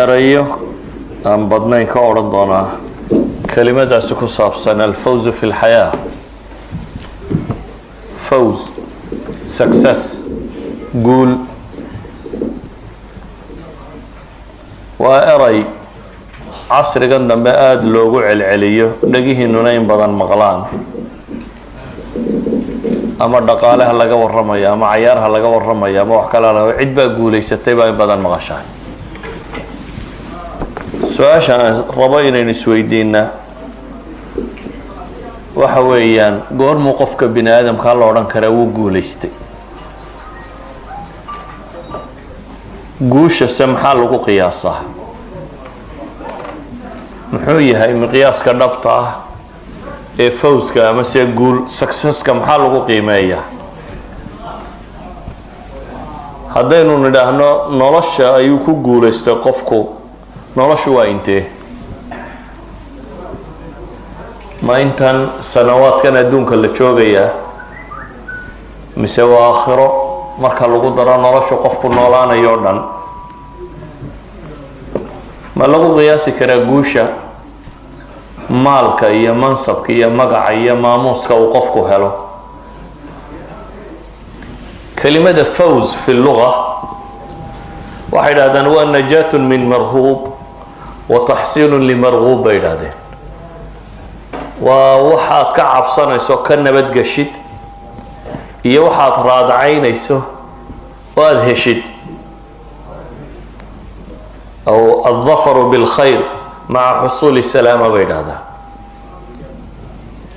أريو أم بدنين كأورن دونا كلمة أسكو صابسنا الفوز في الحياة فوز success قول وأري عصر قندم بآد لوقع العليو لقيه نونين بدن مغلان أما دقالها لقى ورميا أما عيارها لقى ورميا أما وحكالا له عد بقولي ستبا بدن مغشان سؤاشا رباينا نسويدينا وحويان قول موقفك بني آدم كان لوران كراو قوليستي قوش السمحة لقو قياسة محوية هاي مقياس كنبطة فوزك أمس يقول سكسسك محل لقو قيمية هدينو ندهنا نولش أيوكو قوليستي قفكو نولش وإنتي ما إنتان سنوات كان دونك اللي تشوغيا مسوا آخره marka lagu daro nolosha qofku noolaanayo dhan ma lagu qiyaasi karaa guusha maalka iyo mansabka iyo magaca iyo maamuuska uu qofku helo kelimada fawz fi lugha waxay yiraahdaan waa najaatun min marhub wa tahsilun li marghub bay yiraahdeen waa waxaad ka cabsanayso ka nabad gashid iyo waxaad raadacaynayso waad heshid أو الظفر بالخير مع حصول السلامة بين هذا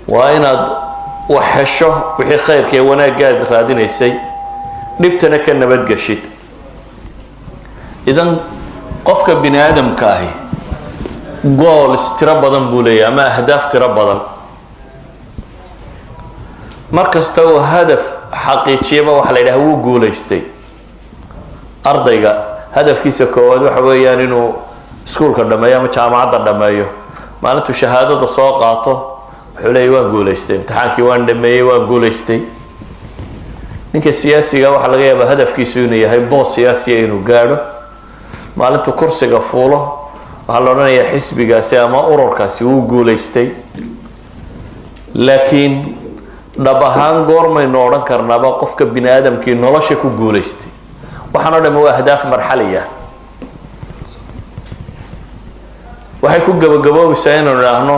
وأين وحشه وحي خير كي وانا قادر هذين السي نبتنا كنا بدقشد إذن قفك بني آدم كاهي قول استربضا بوليا ما أهداف تربضا مركز تو هدف حقيقي ما وحلا إله هو قوليستي أرضيقا هدف كيسا كواد وحويان إنه سكول كردمايا ما جامعة دردمايو معناته شهادة سوقاته حولي وان قوليستي امتحانكي وان دمايا وان قوليستي نينك السياسي وحلا غيابا هدف كيسوني هاي بوس سياسي إنه قارو معناته كرسي قفوله وحلا رانيا حسبي قاسي أما أورور كاسي هو قوليستي لكن dhabahaan goormaynu oran karnaaba qofka bini aadamkii nolosha ku guuleystay waxaan oo dhan waa ahdaaf marxaliya waxay ku gabagaboobaysaa inaan raahno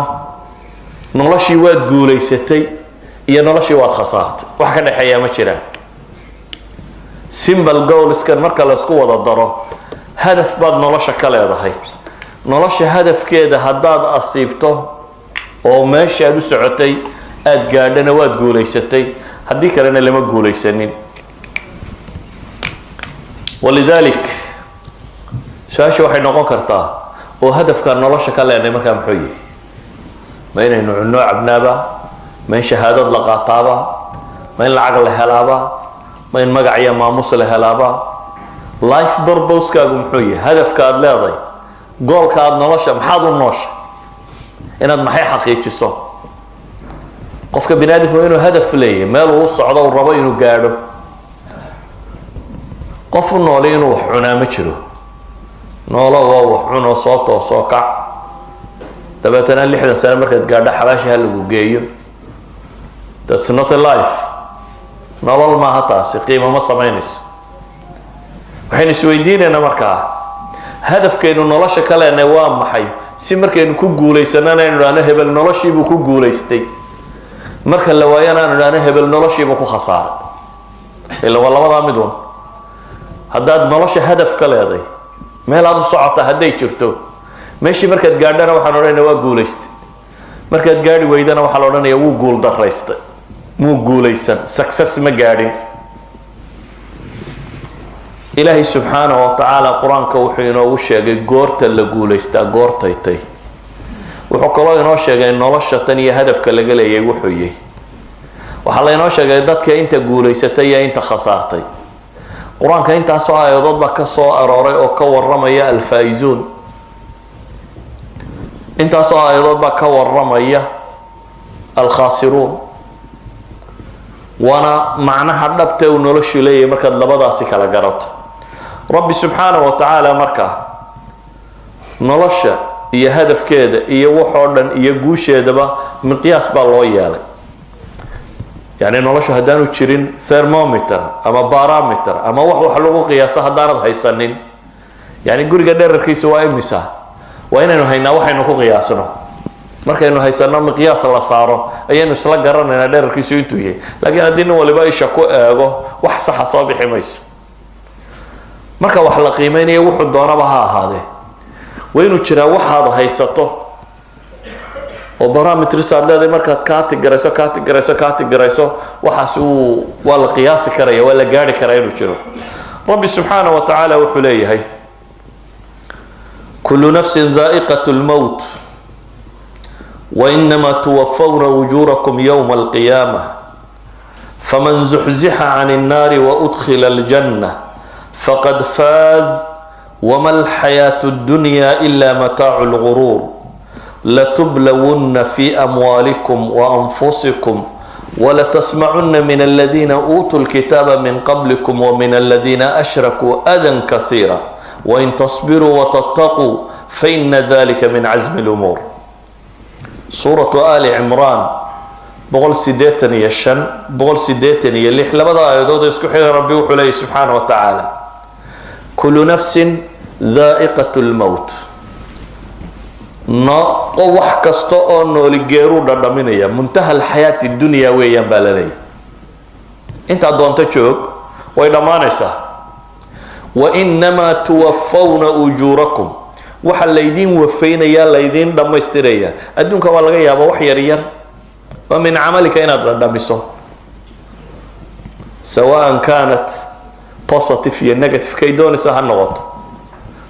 noloshii waad guuleysatay iyo noloshii waad khasaartay wax ka dhaxeeya ma jiraan simple goals kan marka la isku wada daro hadaf baad nolosha ka leedahay nolosha hadafkeeda haddaad asiibto oo meesha aad u socotay aad gaadhana waad guuleysatay haddii kalena lama guuleysanin walidalik su-aasha waxay noqon kartaa oo hadafka nolosha ka leenay markaa muxuu yahay ma inaynu cunno cabnaaba ma in shahaadad la qaataaba ma in lacag la helaaba ma in magac iyo maamuus la helaaba life purpose-kaagu muxuu yahay hadafka aad leedahay goolka aad nolosha maxaad u noosha inaad maxay xaqiijiso qofka bini aadamku inuu hadaf leeyahay meel uu socdo uu rabo inuu gaadho qof nool inuu wax cunaa ma jiro noolo waa wax cuno soo toosoo kac dabeetana 60 sano markaad gaadho xabaashaha lagu geeyo that's not a life nolol ma hataasi qiimo ma samaynayso waxaynu isweydiinaynaa markaa hadafkeenu nolosha ka leenahay waa maxay si markaynu ku guuleysanana inuu dhaano hebel noloshii buu ku guuleystay marka la waayana aan dhaana hebel noloshiiba ku khasaaray ila walabada midun haddaad nolosha hadaf ka leeday meel aad u socota hadday jirto meeshii markaad gaadhana waxaan odhanayaa waa guuleystay markaad gaadhi weydana waxaa la odhanayaa wuu guul daraystay muu guuleysan success ma gaadhin ilaahay subxaanahu wa tacaala qur-aanka wuxuu inoogu sheegay goorta la guuleystaa goortaytay wuxuu kaloo inoo sheegay nolosha tan iyo hadafka laga leeyahay wuxuu yahay waxa la inoo sheegay dadka inta guuleysatay iyo inta khasaartay quraanka intaas oo aayadood ba ka soo arooray oo ka waramaya al-faa'izuun intaas oo aayadood ba ka waramaya al-khasiruun wana macnaha dhabta uu noloshu leeyahay marka labadaasi kala garato rabbi subhanahu wa ta'ala marka nolosha iyo hadafkeeda iyo waxoo dhan iyo guusheedaba miqyaas baa loo yeelay. يعني nolosha haddaanu jirin thermometer ama barometer ama wax lagu qiyaasa haddaanad haysanin, yani guriga dhererkiisa waa imisa, waa inaynu haynaa waxaynu ku qiyaasno. markaynu haysano miqyaas la saaro ayaynu isla garanaynaa dhererkiisu intuu yahay. laakiin haddii nin waliba isha ku eego wax saxa soo bixi mayso. marka wax la qiimeynayo wuxuu doonaba ha ahaadee waa inuu jiraa waxaad haysato oo barometers aad leedahay markaad kaatigarayso waxaas waa la qiyaasi karaya, waa la gaari karaa inuu jiro. rabbi subxaanahu wa tacaala wuxuu leeyahay kullu nafsin dhaa'iqatu lmowt وإنما توفون أجوركم يوم القيامة فمن زحزح عن النار وأدخل الجنة فقد فاز وما الحياة الدنيا إلا متاع الغرور لتبلون في أموالكم وأنفسكم ولتسمعن من الذين أوتوا الكتاب من قبلكم ومن الذين أشركوا أذى كثيرا وإن تصبروا وتتقوا فإن ذلك من عزم الأمور. سورة آل عمران بقول سيدتني يشن بقول سيدتني اللي لبدا آيادود يسكحي ربي وحليه سبحانه وتعالى كل نفس ذائقة الموت wax kasta oo nooli geeru dhadhaminaya muntaha alxayaati dunya weeyaan baa la leeyahay. inta doonto joog way dhamaanaysaa. wa innamaa tuwaffawna ujurakum waxa laydin wafeynaya laydin dhamaystiraya. adduunka waa laga yaabaa wax yar yar oo min camalika inaad dhadhamiso, sawaan kaanat positive iyo negative kay doonaysa ha noqoto.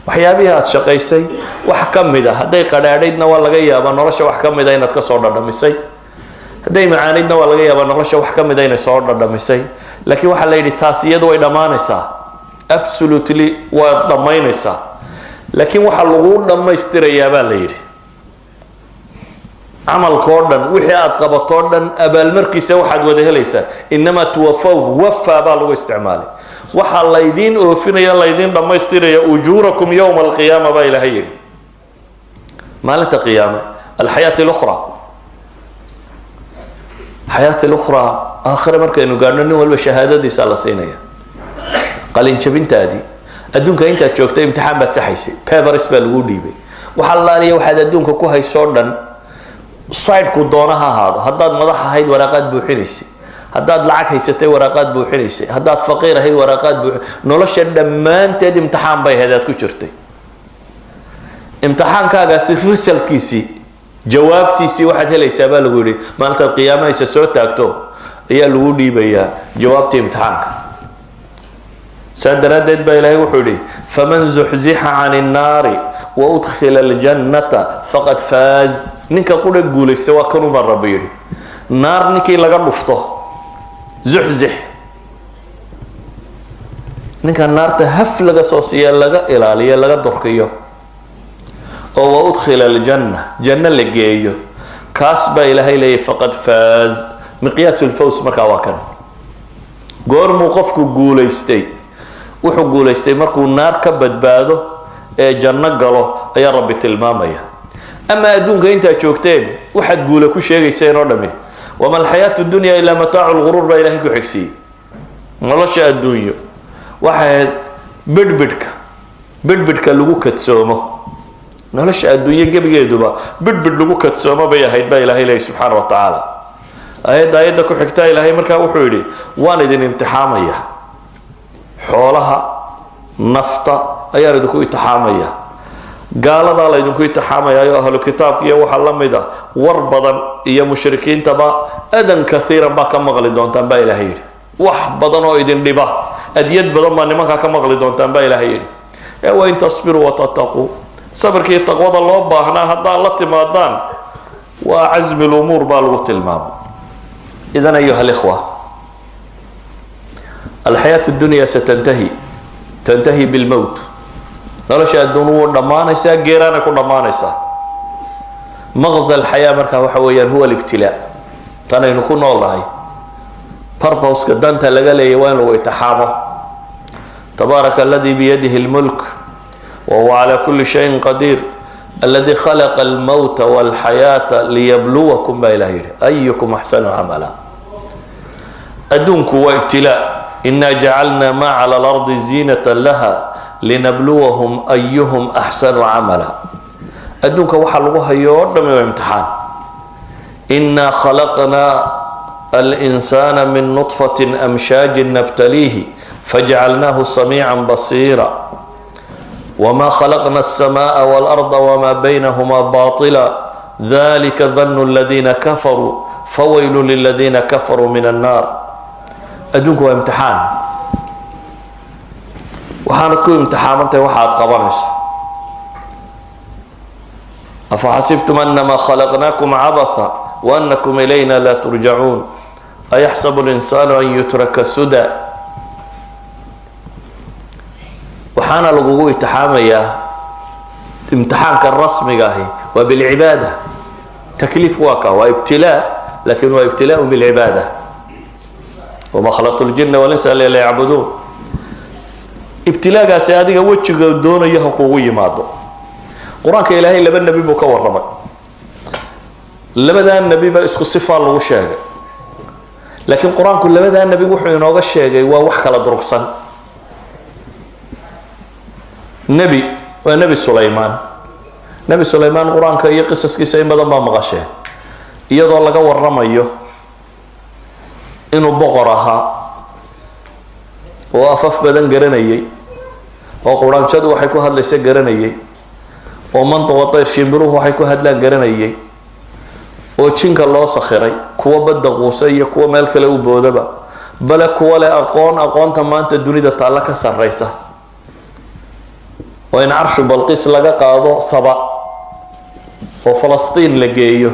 waxyaabihii aad shaqaysay wax ka mid ah hadday qadhaadhaydna waa laga yaabaa nolosha wax ka mid ah inaad ka soo dhadhamisay, hadday macaanaydna waa laga yaabaa nolosha wax ka mid ah inay soo dhadhamisay. laakiin waxaa la yidhi taas iyadu way dhammaanaysaa, absolutely waa dhammaynaysaa. laakiin waxaa lagu dhammaystirayaa baa la yidhi camalkoo dhan wixii aad qabatoo dhan abaalmarkiisa waxaad wada helaysaa. inamaa tuwafawn wafaa baa lagu isticmaalay. waxaa laydiin oofinaya laydiin dhammaystiraya ujuurakum yowma alqiyaama baa ilaahay yidhi maalinta qiyaame. alxayaat اlukhra xayaat اlukhraa aakhire markaynu gaadhno nin walba shahaadadiisa la siinaya. qalin jabintaadii adduunka intaad joogtay imtixaan baad saxaysay, papers baa lagu dhiibay. waxaa laaliya waxaad adduunka ku haysoo dhan sideku doona ha ahaado. haddaad madax ahayd waraaqaad buuxinaysay, haddaad lacag haysatay waraaqaad buuxinaysay, haddaad faqiir ahayd waraaqaad nolosha dhammaanteed imtixaan bay ahayd aad ku jirtay. imtixaankaagaasi resultkiisii jawaabtiisii waxaad helaysaa baa lagu yidhi maalintaad qiyaamahaysa soo taagto ayaa lagu dhiibayaa jawaabtii imtixaanka. saa daraaddeed baa ilaahay wuxuu yidhi faman zuxzixa cani nnaari wa udkhila aljannata faqad faaz. ninka qudha guulaysta waa kanuu baa rabbi yidhi. naar ninkii laga dhufto zuxzix, ninka naarta haf laga soo siiya laga ilaaliyo laga durkiyo oo wa udkhila aljanna janna la geeyo, kaas baa ilaahay leeyahy faqad faaz. miqyaas ulfaws markaa waa kan. goormuu qofku guulaystay? wuxuu guulaystay markuu naar ka badbaado ee janno galo ayaa rabbi tilmaamaya. ama adduunka intaad joogteen waxaad guula ku sheegayseen oo dhami wama alxayaatu dunya ilaa mataacu lguruur baa ilaahay ku xigsiiyey. nolosha adduunyo waxay ahayd bidhbidhka lagu kadsoomo. nolosha adduunyo gebigeeduba bidhbidh lagu kadsoomo bay ahayd baa ilaahay leeyahy subxaana wa tacaala. aayadda ku xigtaa ilaahay markaa wuxuu yidhi waan idin imtixaamaya. xoolaha nafta ayaan idinku imtixaamaya. gaaladaa laydinku imtixaamayayo ahlu kitaabka iyo waxaa la mid a war badan iyo mushrikiintaba adan kaiiran baa ka maqli doontaan baa ilaahay yidhi. wax badan oo idin dhiba adyad badan baa nimankaa ka maqli doontaan baa ilaahay yidhi. wain tasbiruu watataquu sabrkii taqwada loo baahnaa haddaad la timaadaan waa casmi lumuur baa lagu tilmaamay. idan ayuha alikhwa alxayaat dunya tantahi bilmowt. nolosha adduun wuu dhammaanaysaa, geeraana ku dhammaanaysaa. maqza alxayaa markaa waxa weeyaan huwa alibtilaa. tanaynu ku noolnahay purposeka danta laga leeyahy waa in lagu itixaamo. tabaaraka aladii biyadihi lmulk وهو على كل شيء قدير الذي خلق الموت والحياة ليبلوكم بإلهي أيكم أحسن عملا. أدونك وابتلاء إنا جعلنا ما على الأرض زينة لها لنبلوهم أيهم أحسن عملا. أدونك وحلوها يوردم وامتحان. إنا خلقنا الإنسان من نطفة أمشاج نبتليه فجعلناه سميعا بصيرا وما خلقنا السماء والأرض وما بينهما باطلا ذلك ظن الذين كفروا فويل للذين كفروا من النار. أدونك وامتحان وحانتكو امتحان انت وحاد قبرس أفحسبتم أنما خلقناكم عبثا وأنكم إلينا لا ترجعون أيحسب الإنسان أن يترك سدى. وحانا لغوه اتحاميا امتحان كالرسم قاهي وبالعبادة تكليف واقع وابتلاء لكن هو ابتلاء بالعبادة وما خلقت الجن والإنس إلا ليعبدون. ابتلاء قاسي هذه وجهك دون يهقوي ماضو قرآن إلهي لبن النبي بك ورمى لبدا النبي باسكو الصفة لو شيء لكن قرآن كل لبدا النبي وحي نوغا شيء ووحك لدركسن. نبي سليمان قرآن كي قصص كيسا بدن ما مغشه iyadoo laga waramayo inuu boqor ahaa oo afaf badan garanayay oo quraanjadu waxay ku hadlaysaa garanayay oo mantaqa tayr shimbiruhu waxay ku hadlaan garanayay oo jinka loo sakhiray kuwa badda quusay iyo kuwa meel kale u boodaba bal kuwa leh aqoonta maanta dunida taala ka sarreysa oo in arshu balqis laga qaado saba oo falastiin la geeyo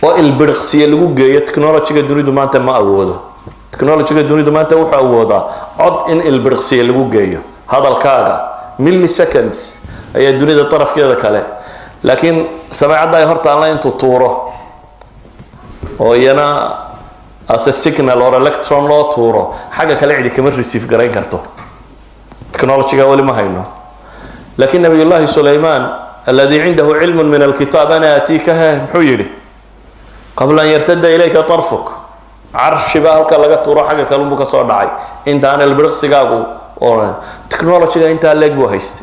oo ilbirqsiye lagu geeyo technology-ga dunidu maanta ma awoodo. technology-ga dunidu maanta wuxuu awoodaa cod in ilbirqsiye lagu geeyo hadalkaaga milliseconds ayaa dunida tarafkeeda kale laakiin samacada ay horta aan la intu tuuro oo iyana as a signal or electron loo tuuro xaga kale cidi kama receive garayn karto technology-ga wali ma hayno. laakiin nabiyullaahi sulaymaan alladhi indahu ilmun min alkitab ana atikaha muxuu yiri قبل أن يرتد إليك طرفك عرش بالك لقى تروح حاجة كلامك صار داعي أنت أنا البرق سجاقو أو تكنولوجيا أنت اللي جوا هيست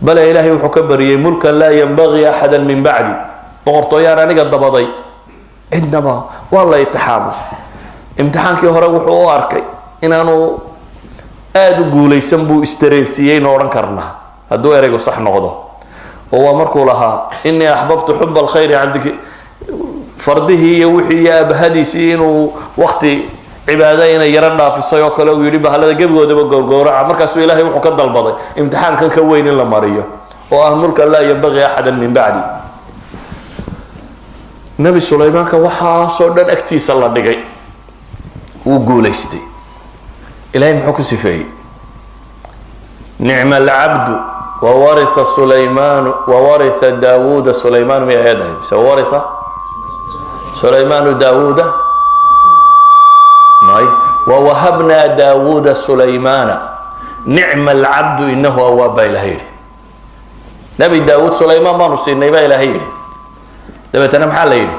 بل إلهي وحكبر ملكا لا ينبغي أحدا من بعدي بقرطو يا راني قد ضبضي عندما والله يتحامل امتحانك يهرب وحواركي إن أنا آدو قولي سنبو استريسيين ورن كرنا هدو يريقو صح نغضو هو مركو لها إني أحببت حب الخير عندك فرده يوحي يا بهديسي إنه وقت عبادين يرنا في الصيام كلو يريب هذا جبوا ده بقرقورة مركز إلهي وحكد البضي امتحان كان كوين إلا مريو وأمرك لا ينبغي أحدا من بعدي. نبي سليمان كوحى صورنا أكتيس الله دقي وقولستي إلهي محكو سفي نعم العبد وورث سليمان وورث داوود سليمان من يده سورث سليمان داوود ووهبنا داوود سليمان نعم العبد إنه أواب إلهي. نبي داوود سليمان ما نصير نبي إلهي ده بتنام حالي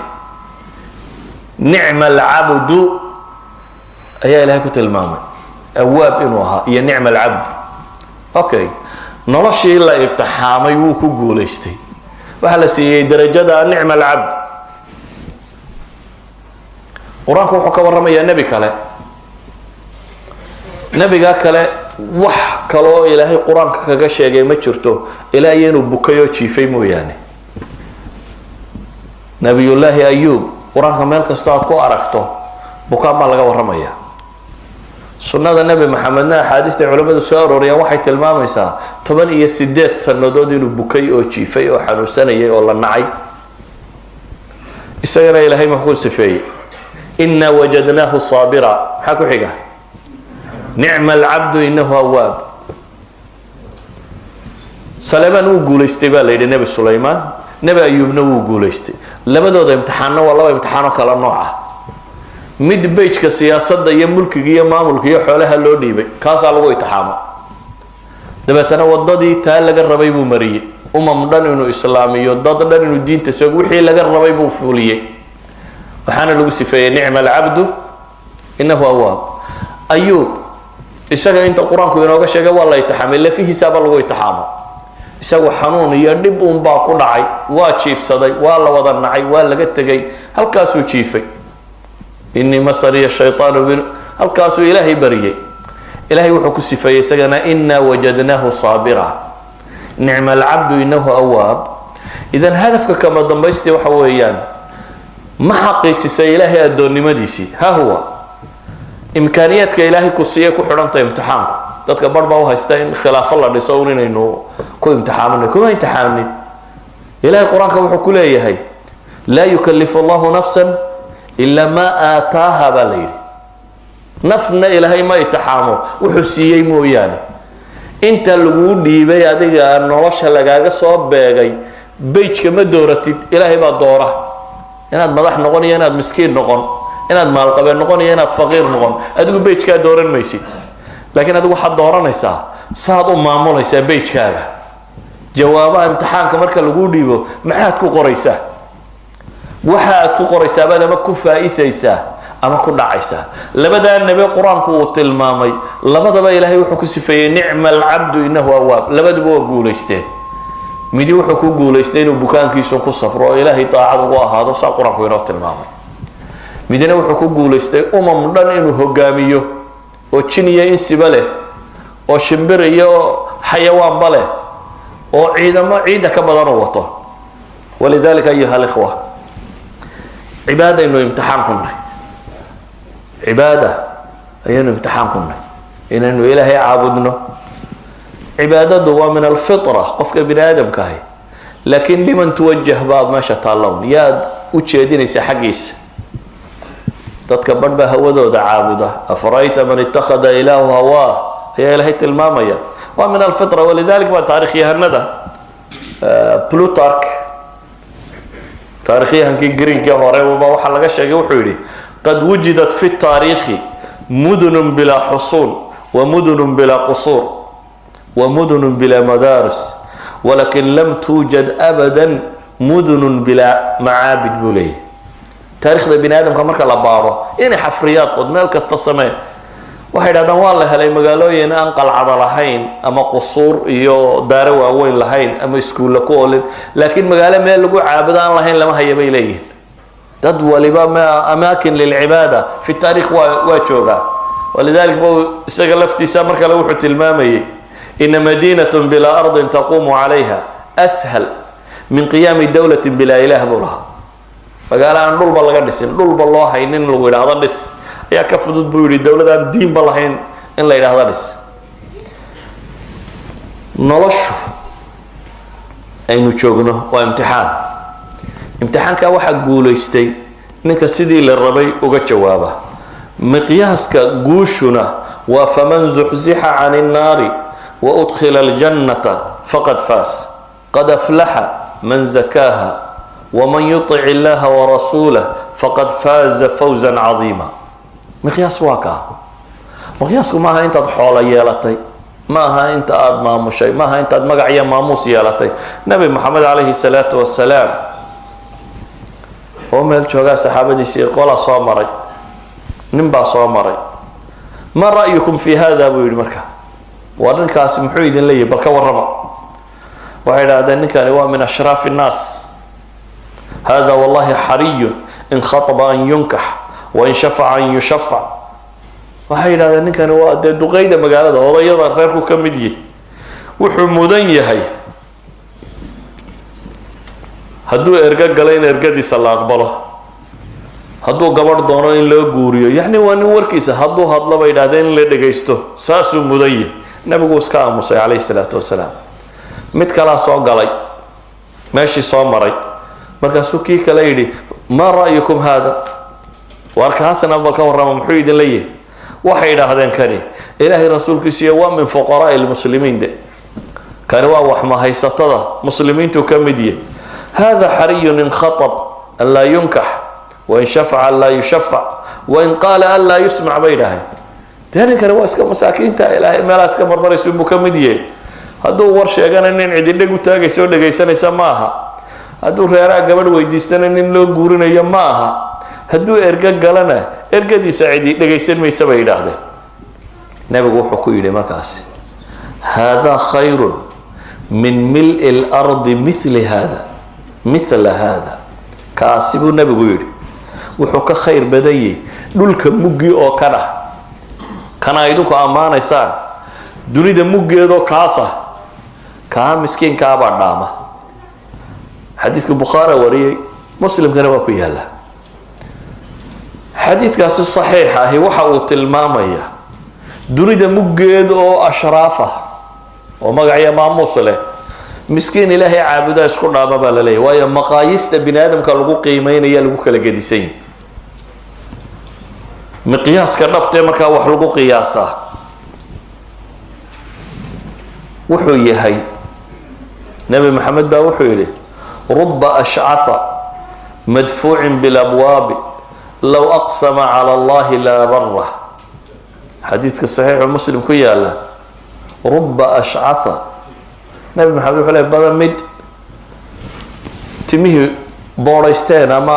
نعم العبد أي إلهي كنت الماما أواب إنوها هي نعم العبد أوكي نرشي إلا ابتحامي وكو قوليستي وحلسي درجة نعم العبد. قرآنك وحو كورما يا نبي كله نبي كله وح كلو إلهي قرآنك كجشة جاي ما شرته إلهي إنه بكيو شيفي مو يعني نبي الله أيوب قرآنك مالك استعد كو أركته بكام ما لقى ورما يا سنة النبي محمدنا حادثة علماء السؤال وريا واحد تلمام يسا طبعا هي سدات سندود إنه بكيو شيفي أو حنوسنا يا والله نعي السيرة إلهي محكول سفي إنا وجدناه صابرا حكوا حقه نعم العبد إنه أواب. سليمان وقول استبال إلى نبي سليمان نبي أيوب وقول است لما ده امتحانه والله امتحانه كلا نوعه مد بيج كسياسة ده يملك جيه ما ملك جيه حولها اللودي بي كاس على وقت حامه dabeetana wadadii taa laga rabay buu mariyay dhan inuu islaamiyo dad dhan inuu diinta soo wixii laga rabay buu fuliyay waxaana lagu sifeeyay nicma alabdu innahu awwaab ayub isaga inta quraanku inooga sheegay waa la itixaamay lafihiisa baa lagu itixaamo isagu xanuun iyo dhib baa ku dhacay waa jiifsaday waa la wada nacay waa laga tagay halkaasuu jiifay inni masariya shaytaanu halkaasuu ilaahay bariyay ilaahay wuxuu ku sifeeyay isagana inna wajadnahu saabira nicma alabdu innahu awwaab idan hadafka kama dambaystii waxa weeyaan ma xaqiijisay ilaahay adoonnimadiisii ha huwa imkaaniyaadka ilaahay ku siiyay ku xidhanta imtixaanku dadka bar baa u haysta in khilaafo la dhiso inaynu ku imtixaamino kuma imtixaamin ilaahay quraanka wuxuu ku leeyahay laa yukallifu allahu nafsan illa ma aataaha baa layidhi nafna ilaahay ma imtixaamo wuxuu siiyey mooyaane inta lagu dhiibay adiga nolosha lagaaga soo beegay beejka ma dooratid ilaahay baa doora inaad madax noqon iyo inaad miskiin noqon inaad maalqabeen noqon iyo inaad faqiir noqon adigu beejka dooran maysid laakiin adigu waxaad dooranaysaa saad u maamulaysaa beejkaaga jawaabaha imtixaanka marka lagu dhiibo maxaad ku qoraysaa waxa aad ku qoraysaa baad ama ku faa'iisaysaa ama ku dhacaysaa labada nabi quraanku uu tilmaamay labadaba ilaahay wuxuu ku sifeeyay nicma alabdu innahu awwaab labaduba waa guuleysteen midi wuxuu ku guuleystay inuu bukaankiisu ku safro ilaahay taacad ugu ahaado saa quraanku inoo tilmaamay midina wuxuu ku guuleystay dhan inuu hogaamiyo oo jin iyo insiba leh oo shimbir iyo xayawaanba leh oo ciidamo ka badan u wato walidaalika ayuha alikhwa cibaada inuu imtixaan ku nahay cibaada ayaynu imtixaan ku nahay inaynu ilaahay caabudno cibaadadu waa min alfitra qofka bini aadamka ahi laakiin liman tuwajah baad meesha taallon yaad u jeedinaysa xaggiisa dadka badh baa hawadooda caabuda afarayta man ittakhada ilaahu hawaa ayaa ilaahay tilmaamaya waa min alfitra walidalik baa taarikhyahanada plutarch taarikhyahankii greenkii hore waxaa laga sheegay wuxuu yidhi qad wujidat fi taariikhi mudunun bilaa xusuun wa mudunun bilaa qusuur wa mudunun bilaa madaaris walakin lam tuujad abadan mudunun bilaa macaabid buu leeyahy taariikhda bini aadamka marka la baaro inay xafriyaad qod meel kasta samee waxay dhahdaan waa la helay magaalooyin aan qalcada lahayn ama qusuur iyo daaro waaweyn lahayn ama iskuulla ku olin laakiin magaalo meel lagu caabudo aan lahayn lama haya bay leeyihiin dad waliba amaakin lilcibaada fi taariikh waa joogaa walidalik buu isaga laftiisa mar kale wuxuu tilmaamayay ina madiinatun bilaa ardin taquumu calayha ashal min qiyaami dowlatin bilaa ilaah buu lahaa magaalo aan dhulba laga dhisin dhulba loo haynin in lagu yidhaahdo dhis ayaa ka fudud buu yidhi dowlad aan diinba lahayn in la yidhaahdo dhis noloshu aynu joogno waa imtixaan imtixaanka waxaa guulaystay ninka sidii la rabay uga jawaaba miqyaaska guushuna waa faman zuxzixa can innaari wa udkhila aljannata faqad faas qad aflaxa man zakaaha ومن يطع الله ورسوله فقد فاز فوزا عظيما مقياس واقع مقياسكم maaha intaad xoolo yeelatay maaha inta aad maamushay maaha intaad magac iyo maamuus yeelatay nabi maxamed calayhi salaatu wasalaam oo meel joogaa saxaabadiisii qola soo maray nin baa soo maray ma ra'yukum fi hada buu yidhi marka waa ninkaasi muxuu idin leeyahay bal ka warrama waxay idhaahdeen ninkani waa min ashraafi innaas هذا والله حري إن خطب أن ينكح وإن شفع أن يشفع waxay yidhahdeen ninkani waa dee duqeyda magaalada odayada reerku ka mid yihi wuxuu mudan yahay hadduu erga galo in ergadiisa la aqbalo hadduu gabadh doono in loo guuriyo yacni waa nin warkiisa hadduu hadlo bay yidhahdeen in la dhegaysto saasuu mudan yahay nabigu iska aamusay calayhi salaatu wasalaam mid kalaa soo galay meeshii soo maray markaasuu kii kale yidhi maa ra'yukum haada waarkaasna bal ka warrama muxuu idin leeyahay waxay yidhaahdeen kani ilaahay rasuulkiisiiyo waa min fuqaraa'i lmuslimiin de kani waa wax mahaysatada muslimiintu ka mid yahay hada xariyun in khatab an laa yunkax wain shafaca an laa yushafac wain qaala an laa yusmac bay yidhaaheen dee ninkani waa iska masaakiinta ilaahay meelaa iska marmaraysu buu ka mid yahay hadduu war sheegana nin cididheg u taagaysa oo dhegaysanaysa ma aha hadduu reeraha gabadh weydiistana nin loo guurinayo ma aha hadduu erga galana ergadiisa cidi dhegaysan maysa bay yidhaahdeen nabigu wuxuu ku yidhi markaasi hada khayrun min mil'i lardi mithla hada kaasi buu nabigu yidhi wuxuu ka khayr badanyay dhulka muggii oo kana kana idinku ammaanaysaan dunida muggeedoo kaasa kaa miskiinkaabaa dhaama xadiiska bukhaari wariyay muslimkana waa ku yaala xadiidkaasi saxiix ahi waxa uu tilmaamaya dunida muggeeda oo ashraaf ah oo magacyo maamuus leh miskiin ilaahay caabudaa isku dhaama baa la leeyahay waayo maqaayista bini aadamka lagu qiimeynaya lagu kala gedisan yahay miqyaaska dhabtee markaa wax lagu qiyaasaa wuxuu yahay nabi maxamed baa wuxuu yidhi ruba ashcatha madfuucin bilabwaabi low aqsama cala allahi laa barah xadiidka saxiixu muslim ku yaala ruba ashcatha nabi maxamed wuxuu leeyahay badan mid timihii boodhaysteen ama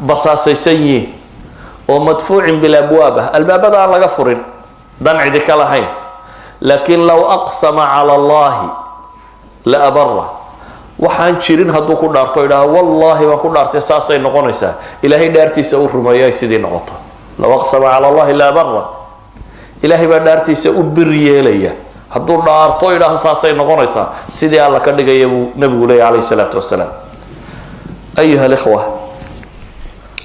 basaasaysan yihiin oo madfuucin bilabwaab ah albaabada aan laga furin dan cidi ka lahayn laakiin low aqsama cala allahi la abara waxaan jirin hadduu ku dhaarto idhaha wallaahi baan ku dhaartay saasay noqonaysaa ilaahay dhaartiisa u rumeeyo ay sidii noqoto low aqsama cala allahi la abara ilaahay baa dhaartiisa u bir yeelaya hadduu dhaarto idhaha saasay noqonaysaa sidii alla ka dhigaya buu nabigu leeyahy calayhi salaatu wasalaam ayuha alikhwa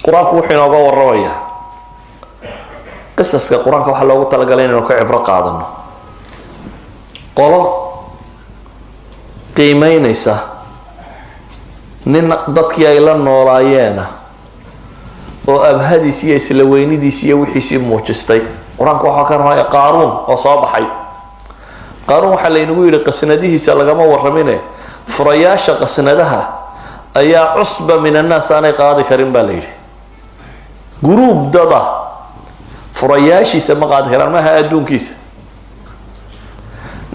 qur-aanku wuxuu inooga warramayaa qisaska qur-aanka waxaa loogu talagalay inaynu ka cibro qaadano qolo qiimeynaysa nin dadkii ay la noolaayeena oo abhadiis iyo isla weynidiis iyo wixiisii muujistay qur-aanka waxaa ka ramaya qaaruun oo soo baxay qaaruun waxaa laynagu yidhi qasnadihiisa lagama warramine furayaasha qasnadaha ayaa cusba min annaas aanay qaadi karin baa la yidhi guruub dada furayaashiisa ma qaadi karaan maaha adduunkiisa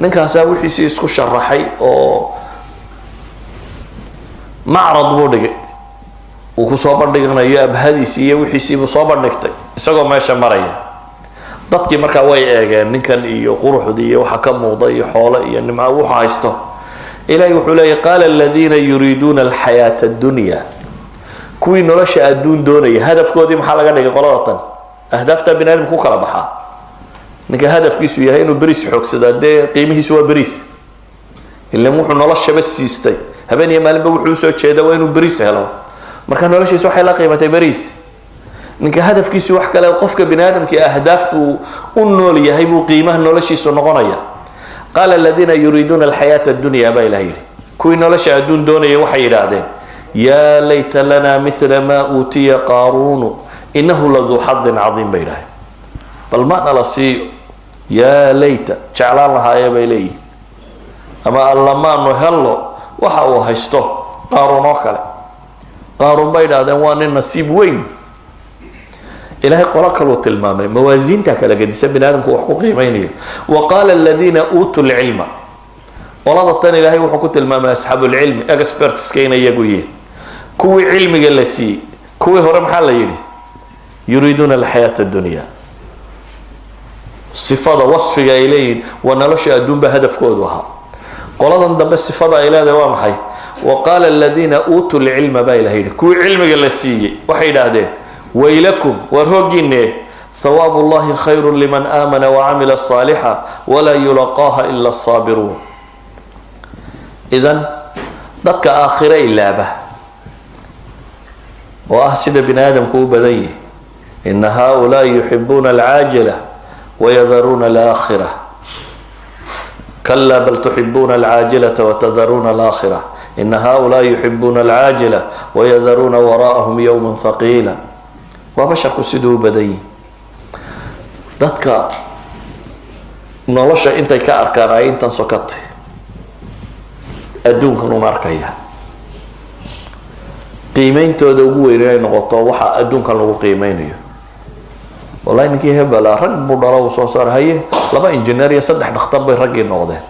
ninkaasaa wixiisii isku sharaxay oo macrad buu dhigay uu ku soo bandhiganayo abhadiisii iyo wixiisiibuu soo bandhigtay isagoo meesha maraya dadkii markaa way eegeen ninkan iyo quruxdii iyo waxa ka muuqda iyo xoolo iyo nimco wuxuu haysto ilaahay wuxuu leeyahy qaala aladiina yuriiduuna alxayaata addunya kuwii nolosha adduun doonaya hadafkoodii maxaa laga dhigay qolada tan ahdaafta bini aadamka ku kala baxaa ninka hadafkiisu yahay inuu beriis xoogsadaa dee qiimihiisu waa beriis ilan wuxuu noloshaba siistay habeen iyo maalinba wuxuu usoo jeeda waa inuu beriis helo marka noloshiisa waxay la qiimatay beriis ninka hadafkiisu wax kale qofka bini aadamkii ahdaaftu u nool yahay buu qiimaha noloshiisu noqonaya qaala aladiina yuriiduuna alxayaata addunya baa ilaha yidhi kuwii nolosha adduun doonaya waxay yidhaahdeen yaa layta lana mila maa uutiya qaaruunu inahu laduu xadin cadiim bay yidhahdeen bal ma nala siiyo yaa layta jeclaan lahaayee bay leeyihin ama allamaanu hello waxa uu haysto qaaruun oo kale qaaruun bay yidhahdeen waa nin nasiib weyn ilaahay qolo kaluu tilmaamay mawaasiinta kala gedisan bini aadamku wax ku qiimeynayo wa qaala aladiina uutuu lcilma qolada tan ilaahay wuxuu ku tilmaamay asxaabu lcilmi expertska inay iyagu yihiin kuwii cilmiga la siiyey kuwii hore maxaa la yidhi yuriiduuna alxayaata addunya sifada wasfiga ay leeyihiin waa nolosha adduunba hadafkoodu ahaa qoladan dambe sifada ay leedahay waa maxay wa qaala aladiina uutuu lcilma baa ilaha yidhi kuwii cilmiga la siiyey waxay yidhaahdeen waylakum waar hoogiine thawaabu llahi khayru liman aamana wacamila saalixa walaa yulaqaaha ila asaabiruun idan dadka aakhiro ilaaba oo ah sida bini aadamku u badan yihi ina haulaai yuxibuuna alcaajila wayadaruuna alaakhira kalaa bal tuxibuuna alcaajilata watadaruuna alaakhira ina haulaai yuxibuuna alcaajila wayadaruuna waraa'ahum yowma haqiila waa basharku siduu u badan yihi dadka nolosha intay ka arkaan ay intan sokatay adduunkan un arkaya qiimeyntooda ugu weyn inay noqoto waxa adduunkan lagu qiimeynayo wallahi ninkii hebela rag buu dhalo uu soo saar haye 2 injineer iyo 3 dhakhtar bay raggii noqdeen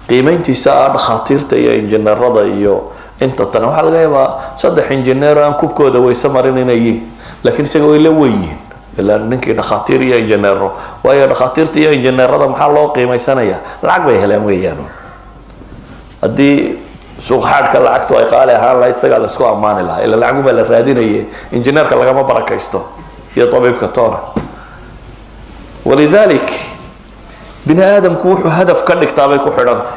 qiimayntiisa dhakhaatiirta iyo injineerada iyo inta tan waxa laga yaabaa 3 injineer aan kubkooda waysa marin inay yihiin laakiin isaga way la weeyeen ilaa ninkii dhakhaatiir iyo injineero waayo dhakhaatiirta iyo injineerada maxaa loo qiimaysanaya lacag bay heleen weeyaan haddii suuq xaadka lacagtu ay qaali ahaan lahayd isaga la isku amaani lahaa ila lacag baa la raadinayay injineerka lagama barakaysto iyo tabiibka toona walidalik bini aadamku wuxuu hadaf ka dhigtaa bay ku xidhantay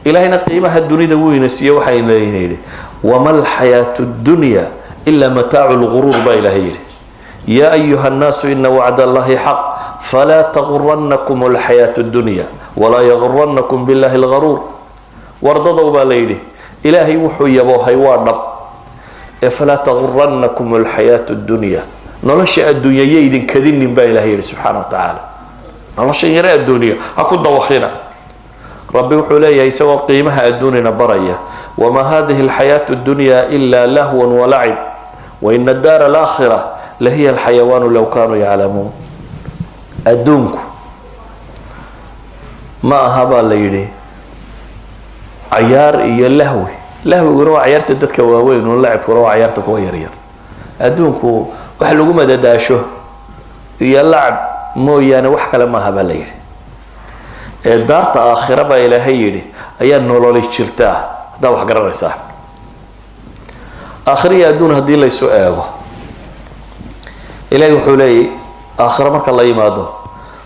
ilaahayna qiimaha dunida weyna siiyo waxay leeyihiin wamal hayatu dunya illa mata'ul ghurur ba ilaahay ya ayuha an-nas inna wa'da allahi haqq fala taghurrannakum al-hayatu ad-dunya wala yaghurrannakum billahi al-ghurur wardadu ba leeyahay ilaahay wuxuu yaboohay waa dhab fala taghurrannakum al-hayatu ad-dunya nolosha adduunyada idin kadinin ba ilaahay subhanahu wa ta'ala nolosha yara adduunya ha ku dawakhina rabbi wuxuu leeyahay isagoo qiimaha adduunina baraya wama hadhihi al-hayatu ad-dunya illa lahwan wa la'ib wa inna ad-dara al-akhirah la hiya al-hayawan law kanu ya'lamun adduunku ma ahaba leeyahay ciyaar iyo lahwiguna waa ciyaarta dadka waaweyn oo lacibkuna waa ciyaarta kuwa yaryar adduunku wax lagu madadaasho iyo lacab mooyaane wax kale ma ahaba leeyahay daarta aakhira ba ilaahay yiri ayaa nolol jirta hada wax garanaysa aakhiriya adduun hadii la soo eego ilaahay wuxuu leeyahay aakhira marka la yimaado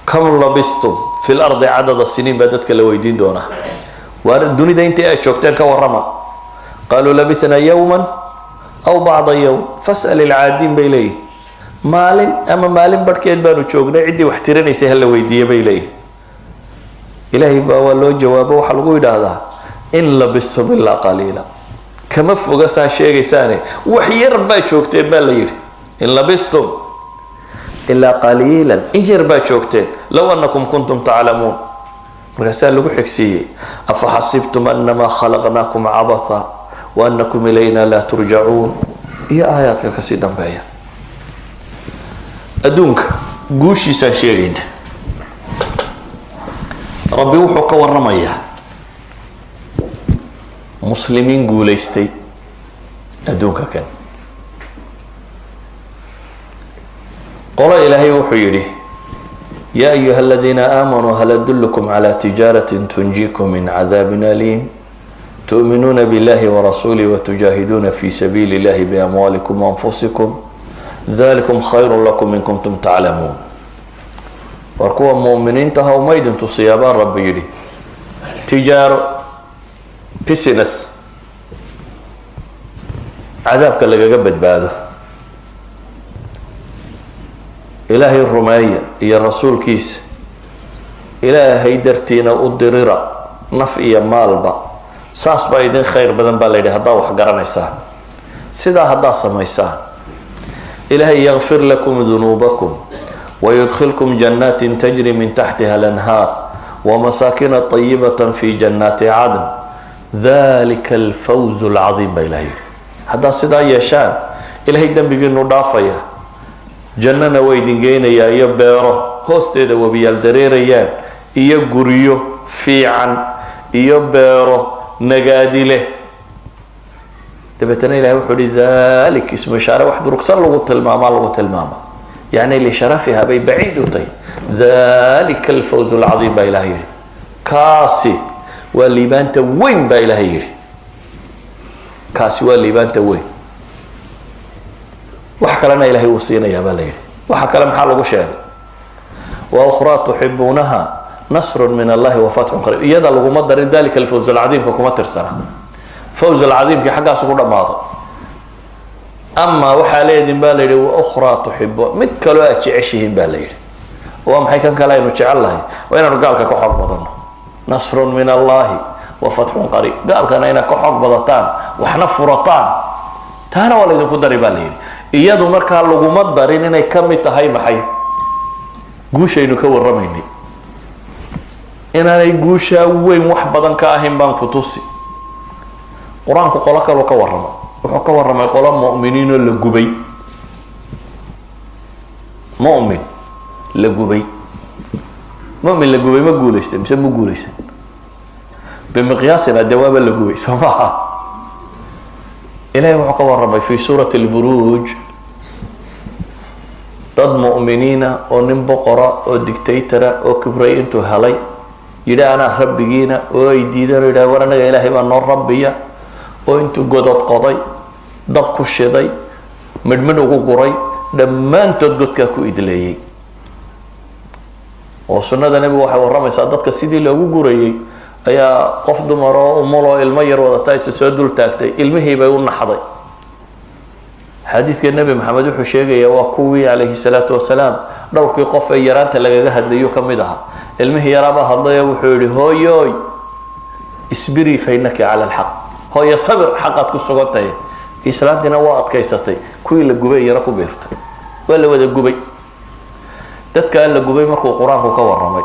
kam labistum fil ardi adada sinin badadka la weydiin doona waar dunida inta ay joogteen ka warama qaaluu labithna yawman aw ba'da yawm fas'al al-aadin baylay maalin ama maalin barkeed baanu joognay cidii wax tirinaysa hal la weydiiyay baylay إلهي بقى جوابه وحلقوا يدهدا إن لبثتم إلا قليلا كما فوق شيء ثاني وحير باشوكتين بالليل إن لبثتم إلا قليلا إير باشوكتين لو أنكم كنتم تعلمون رسالة حكسية أفحسبتم أنما خلقناكم عبثا وأنكم إلينا لا ترجعون هي آيات كسيدا بايا أدونك قوشي ساشيرين ربي وحو كورمايا مسلمين قوليستي أدونك كان قال إلهي وحو يري يا أيها الذين آمنوا هل أدلكم على تجارة تنجيكم من عذاب أليم تؤمنون بالله ورسوله وتجاهدون في سبيل الله بأموالكم وأنفسكم ذلكم خير لكم إن كنتم تعلمون warkuwa muuminiinta ha uma idin tusiyaabaa rabbi yidhi tijaaro business cadaabka lagaga badbaado ilaahay rumeeya iyo rasuulkiisa ilaahay dartiina u dirira naf iyo maalba saas baa idin khayr badan baa layidhi haddaa wax garanaysaan sidaa haddaa samaysaan ilaahay yaghfir lakum dunuubakum ويدخلكم جنات تجري من تحتها الأنهار ومساكن طيبة في جنات عدن ذلك الفوز العظيم بإلهي هذا صدا يشان إلهي دم بيجي نضافيا جنة ويدين جينا يا يبيره هوستيد وبيال دريريان يجريو في عن يبيره نجادله تبتني إلهي وحولي ذلك اسم شارع واحد ركسر لغة الماما لغة الماما يعني لشرفها بي بعيد طيب ذلك الفوز العظيم بإلهي كاسي والليبان توين بإلهي كاسي والليبان توين وحكى لنا إلهي وصينا يا بليل وحكى لنا حال وشان وأخرى تحبونها نصر من الله وفتح قريب يدا لغمضر ذلك الفوز العظيم كما ترسنا فوز العظيم كي حقا سقوط ماضي أما وحاليدين باليري وأخرى تحبون متكلوا أتشعشهم باليري وهم حيكا كلا ينوشع الله وين رجالك كحق بضن نصر من الله وفتح قريب قال كان هنا كحق بضتان وحنا فرطان تانا ولا يدكو دري باليري إيادو مركا لغمات دارين إنا يكمي تهاي محي قوشا ينكو الرميني إنا يقوشا وين وحبضان كاهم بان كتوسي قرآن قولك لك ورما wuxuu ka waramay qolo muuminiin oo la gubay mu'min la gubay ma guuleystay mise ma guuleysan بمقياسنا دواب اللقوي سماها إلهي وحكوا الرب في سورة البروج ضد مؤمنين أو نبقرة أو ديكتاتورة أو كبريين تهلي يدا أنا ربينا أو يدينا يدا ورنا إلهي بأن ربيا أو أنتو قدرت قضي ضبك الشضي مدمنو قري لما أنتو قدك كو إدلي وسنة النبي وحي ورمي سادتك سيدي لو قري أيا قفض مرا ومولا المير وضطايس سودول تاكتي المهي بيقول نحضي حديث النبي محمد وحشيقي وكوي عليه الصلاة والسلام لو كي قف يرانت لقى هديو كمدها المهي يرابا هضي وحوري هوي اسبري فإنك على الحق هو صبر حقك السقطة إسلام دينا وقت كيستي كل الجبي يركو بيرت ولا وده الجبي تذكر قال الجبي مركو قرآن كور رمي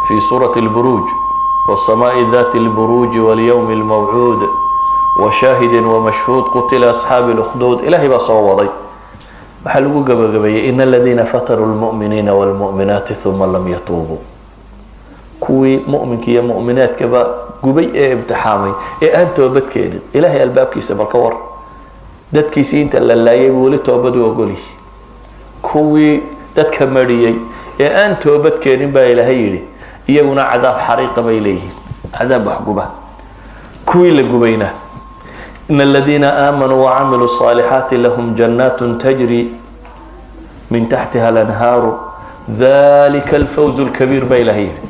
في سورة البروج والسماء ذات البروج واليوم الموعود وشاهد ومشهود قتل أصحاب الأخدود إلهي بصوضي بحلقوا قبل إن الذين فتروا المؤمنين والمؤمنات ثم لم يتوبوا كوي مؤمن كي مؤمنات كبا قبي امتحامي أنت وبتكين إلهي الباب كيس بالكور دad kiisi inta la laayay wali toobad u ogoli kuwi dadka mariyay aan toobad keenin baa Ilaahay yiri iyaguna cadaab xariiq bay leeyihiin cadaab waxguba kuwi la gubayna in alladina aamanu wa amilu salihati lahum jannatun tajri min tahtiha al-anhar dhalika al-fawz al-kabir baa Ilaahay yiri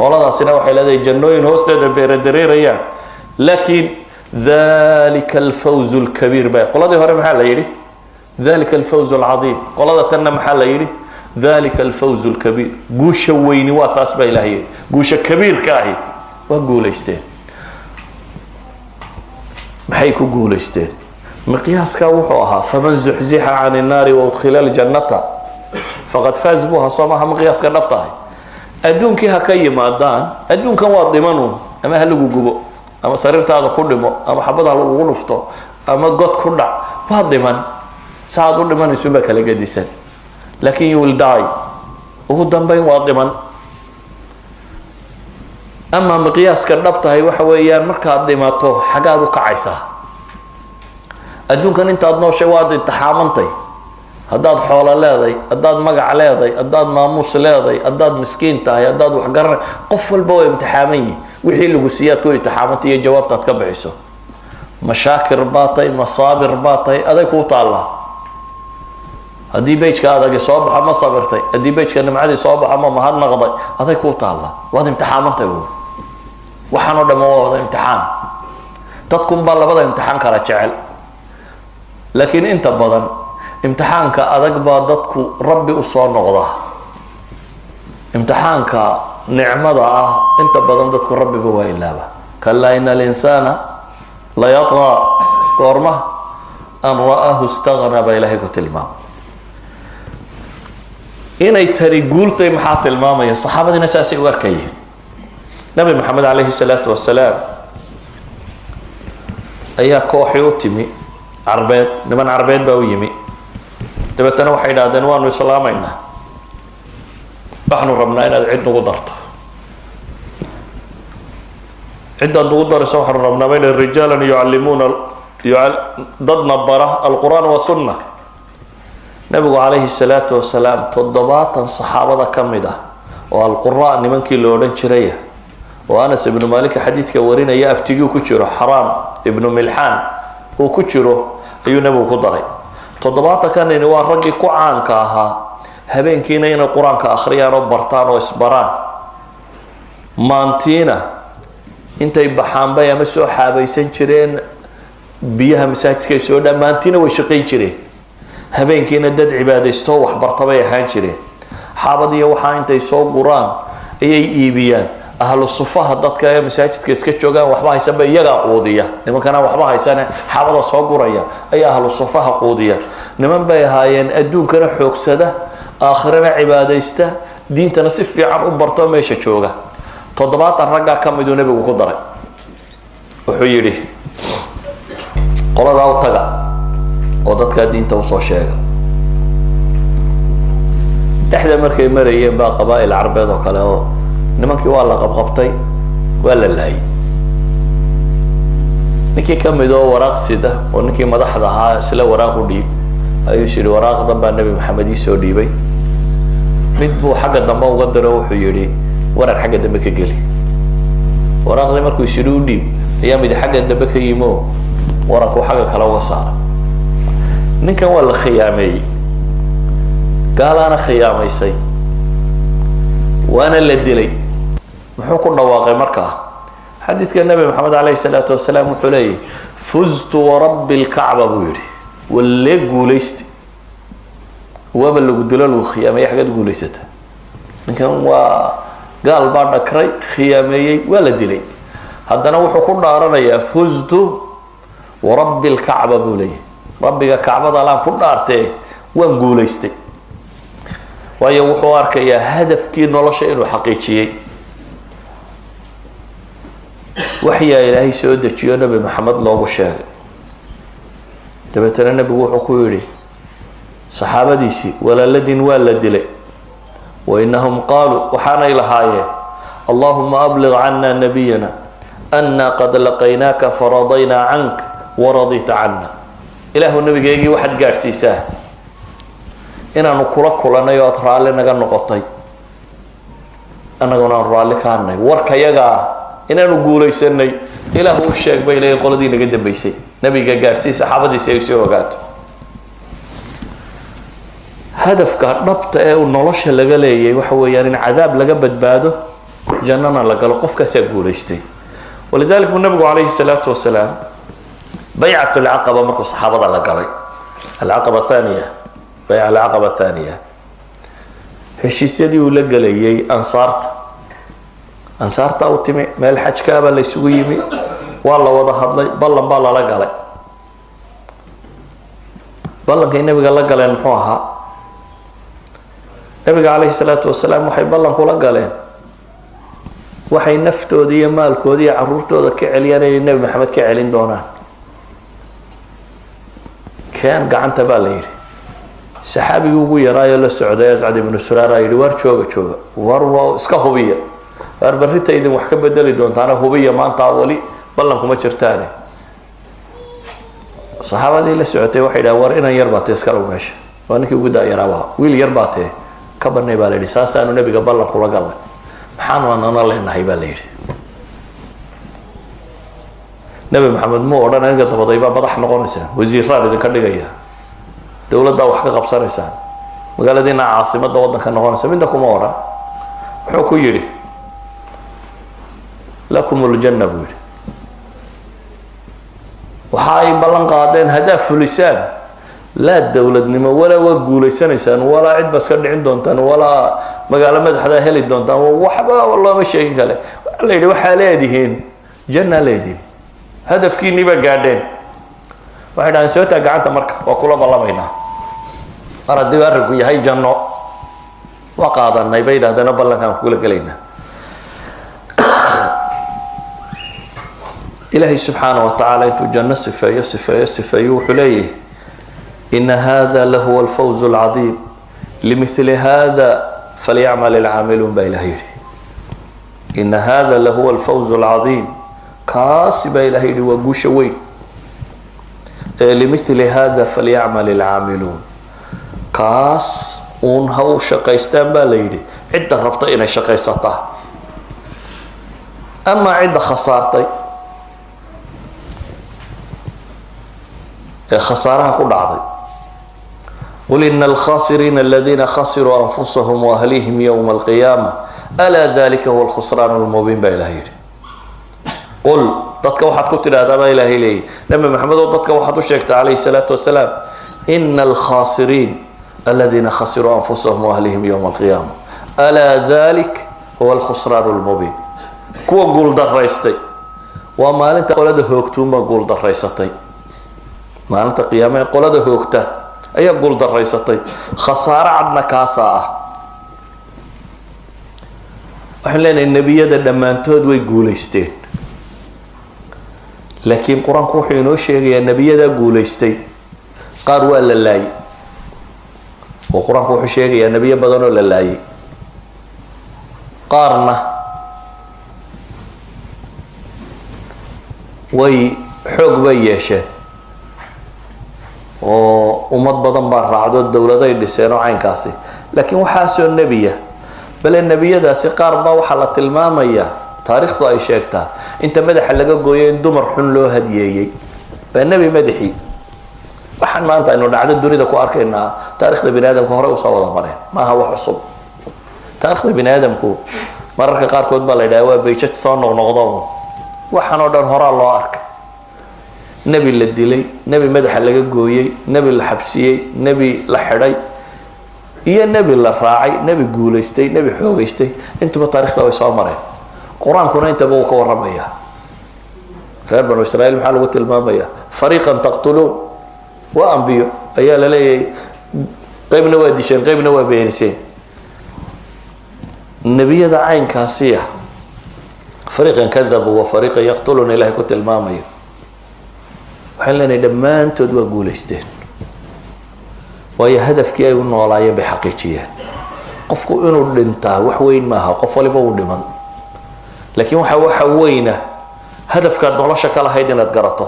qoladaasina waxay leedahay jannooyin hoosteeda beeradereerayaan laakiin ذلك الفوز الكبير بقى قلادي هوري محل يري ذلك الفوز العظيم قلادة تنا محل يري ذلك الفوز الكبير قوش ويني واتاس بقى إلهي قوش كبير كاهي وقول استين محيكو قول استين مقياس كاوحوها فمن زحزح عن النار وادخل الجنة فقد فاز بها صامها مقياس كنبطاهي أدون كيها كي مادان أدون كواد ضمانون أما هلقو قبو أما سريرتها كلهم أما حبضها الغلفته أما قد كله ما ضمن ساعد ضمن يسمى كلا جديسا لكن يول داي وهو ضمن واضمن أما مقياس كربتها هي وحويان مركز ضمته حاجات كعيسة أدون كان أنت أدنى شيء واحد تحامنتي هداد حول لاذي هداد مقع لاذي هداد ماموس لاذي هداد مسكين تاهي هداد وحقر قفل بوي امتحامي وحي لقسيات كوي تحامنتي جوابتها تكبعيسو مشاكر باطي مصابر باطي هذا كوتا الله هدي بيتك هذا صوبح ما صبرتي هدي بيتك أنا معدي صوبح ما مهار نغضي هذا كوتا الله وهذا امتحامنتي هو وحنو دمو هذا امتحان تتكون بالله بدا امتحان كرجعل لكن انت بدن امتحانك أدق بادتكو ربي أصور نغضه امتحانك نعمة انت بدمتكو ربي بوا إلا به كلا إن الإنسان لا يطغى ورمه أن رآه استغنى بإلهي كتلمام إن يتري قولت محات الماما يا صحابة نساسي وركي نبي محمد عليه الصلاة والسلام أيها كوحي وتمي عربيت نمن عربيت باويمي دبتنا waxay dhaadeen waanu islaamayna waxaanu rabnaa inaad cid ugu darto cid aad ugu darayso waxaanu rabnaa in rijalan yuallimuna dadna bara alquran wa sunnah nabigu alayhi salatu wasalaam toddobaatan saxaabada kamida oo alquran nimankii loo oran jiray oo Anas ibn Malik xadiidka warinaya abtigu ku jiro Haram ibn Milhan oo ku jiro ayuu nabigu ku daray toddobaatan kan in waa ragii ku caanka ahaa habeenkiina inay quraanka akhriyaan oo bartaan oo isbaraan maantiina intay baxaan bay ama soo xaabaysan jireen biyaha masaajidka soo dhamaantiina way shaqeyn jireen habeenkiina dad cibaadaysto wax bartabay ahaan jireen xaabadiyo waxa intay soo guraan ayay iibiyaan ahlu sufaha dadka ee masaajidka iska joogaan waxba haysan bay iyaga qoodiya nimankana waxba haysan xaabada soo guraya ay ahlu sufaha qoodiya niman bay ahaayeen adduunkana xoogsada aakhirana cibaadaysta diintana si fiican u barto meesha jooga toddobaatan ragga kamid uu nabigu ku daray wuxuu yiri qolada u taga oo dadka diinta u soo sheega dhexda markay marayeen baa qabaa'il carbeed oo kale oo nimankii waa la qabqabtay waa la laayay ninkii ka mid oo waraaq sida oo ninkii madaxda ahaa isla waraaq u dhiib ayuu yidhi waraaqdan baa nebi maxamed ii soo dhiibay mid buu xagga dambe uga diro wuxuu yidhi waran xagga dambe ka geli waraaqdii markuu isyidhi u dhiib ayaa mid xagga dambe ka yimo waranku xagga kale uga saaray ninkan waa la khiyaameeyey gaalaana khiyaamaysay waana la dilay muxuu ku dhawaaqay markaa xadiidka nebi maxamed calayhi salaatu wasalaam wuxuu leeyahy fuztu warabbi lkacba buu yidhi walle guulaysti waaba lagu dilo lagu khiyaameeyey xaggaad guulaysata ninkan waa gaal baa dhakray khiyaameeyey waa la dilay haddana wuxuu ku dhaaranayaa fuztu warabbi lkacba buu leeyahy rabbiga kacbada laan ku dhaartee waan guulaystay waayo wuxuu arkayaa hadafkii nolosha inuu xaqiijiyey waxyaa ilaahay soo dejiyo nebi maxamed loogu sheegay dabeetana nebigu wuxuu ku yidhi saxaabadiisii walaaladin waa la dilay wainahum qaaluu waxaanay lahaayeen allahuma abliq cana nabiyana ana qad laqaynaaka faradaynaa canka waradita cana ilaahu nabigeygii waxaad gaadhsiisaa inaanu kula kulanay oo aad raalli naga noqotay annaguna aan raalli ka hadnay warka yagaa inaanu guulaysanay ilaahu u sheeg bay leeyihin qoladii naga dambaysay nabiga gaadhsii saxaabadiisi ay soo ogaato hadafka dhabta ee nolosha laga leeyay waxa weeyaan in cadaab laga badbaado jannana la galo qofkaasaa guulaystay walidaalika nabigu calayhi salaatu wasalaam baycat alcaqaba markuu saxaabada la galay alcaqaba thaniya bayca alcaqaba thaniya heshiisyadii uu la gelayay ansaarta u timi meel xajkaabaa la isugu yimi waa la wada hadlay ballan baa lala galay ballankay nabiga la galeen muxuu ahaa nabiga calayhi salaatu wasalaam waxay ballan kula galeen waxay naftooda iyo maalkooda iyo caruurtooda ka celiyaan inay nebi maxamed ka celin doonaan keen gacanta baa la yidhi saxaabigii ugu yaraayo la socday ascad ibnu suraara yidhi waar jooga war iska hubiya waar barrita idin wax ka bedeli doontaana hubiya maanta wali ballankuma jirtaane saxaabadii la socotay waxay dhahaan war inan yar baa tee iska dhow meesha waa ninkii ugu da-yaraaba wiil yar baa tee ka banay baa la yidhi saasaanu nebiga ballan kula galnay maxaanu anana leenahay baa la yidhi nebi maxamed muu odhan aniga dabaday baa madax noqonaysaan wasiiraan idinka dhigaya dowladdaa wax ka qabsanaysaan magaaladiina caasimadda waddanka noqonaysa midna kuma odhan muxuu ku yidhi lakum ljanna buu yidhi waxa ay ballan qaadeen haddaa fulisaan laa dowladnimo walaa waa guulaysanaysaan walaa cid ba iska dhicin doontaan walaa magaalo madaxdaa heli doontaan waxba looma sheegin kale waxaa la yidhi waxaa leedihiin janna leedihiin hadafkiinii baa gaadheen waxay dhahaan soo taa gacanta marka waa kula ballamaynaa mar haddii arrinku yahay janno waa qaadanay bay yidhahdeen ballankaan kula gelaynaa ilaahay subxaana wa tacaala intuu janno sifeeyo wuxuu leeyahay ina hada lahuwa alfawz alcadiim limithli hada falyacmal alcaamiluun baa ilahay yidhi ina hada lahuwa alfawz alcadiim kaasi baa ilahay yidhi waa guusha weyn limithli hada falyacmal alcaamiluun kaas uun ha u shaqaystaan baa la yidhi cidda rabta inay shaqaysataa amaa cidda khasaartay ee khasaaraha ku dhacday qul ina alkhasiriina aladiina khasiruu anfusahum waahlihim yowma alqiyaama alaa dalika huwa alkhusraan lmubiin baa ilahay yidhi qul dadka waxaad ku tidhahdaa baa ilaahay leeyahy nabi maxamed oo dadka waxaad u sheegta calayhi salaatu wasalaam ina alkhasiriin aladiina khasiruu anfusahum waahlihim yowma alqiyaama alaa dalik huwa alkhusraan lmubiin kuwa guuldaraystay waa maalinta qolada hoogtuunbaa guuldaraysatay maalinta qiyaame ee qolada hoogta ayaa guuldaraysatay khasaaro cadna kaasaa ah waxaan leenahay nebiyada dhammaantood way guulaysteen laakiin qur-aanku wuxuu inoo sheegayaa nebiyadaa guulaystay qaar waa la laayay oo qur-aanku wuxuu sheegayaa nebiyo badan oo la laayay qaarna way xoog bay yeesheen oo ummad badan baa raacdo dowladay dhiseen oo caynkaasi laakiin waxaasoo nebiya bale nebiyadaasi qaar baa waxaa la tilmaamayaa taariikhdu ay sheegtaa inta madaxa laga gooyay in dumar xun loo hadiyeeyey waa nebi madaxii waxaan maanta aynu dhacdo dunida ku arkaynaa taariikhda bini aadamka hore usoo wada mareen maaha wax cusub taariikhda bini aadamku mararka qaarkood baa la yidhaha waa bayjad soo noqnoqdo waxaan oo dhan horaa loo arkay nebi la dilay nebi madaxa laga gooyey nebi la xabsiyey nebi la xidhay iyo nebi la raacay nebi guulaystay nebi xoogaystay intuba taariikhda way soo mareen qur-aankuna intaba uu ka warramaya reer banu israa'iil maxaa lagu tilmaamaya fariiqan taqtuluun waa ambiyo ayaa la leeyahay qaybna waa disheen qaybna waa beeniseen nebiyada caynkaasiya fariiqan kadabu wa fariiqan yaqtuluun ilaahay ku tilmaamayo waxaan leenahay dhammaantood waa guulaysteen waayo hadafkii ay u noolaayeen bay xaqiijiyeen qofku inuu dhintaa wax weyn maaha qof waliba uu dhiman laakiin waxa weyna hadafkaad nolosha ka lahayd inaad garato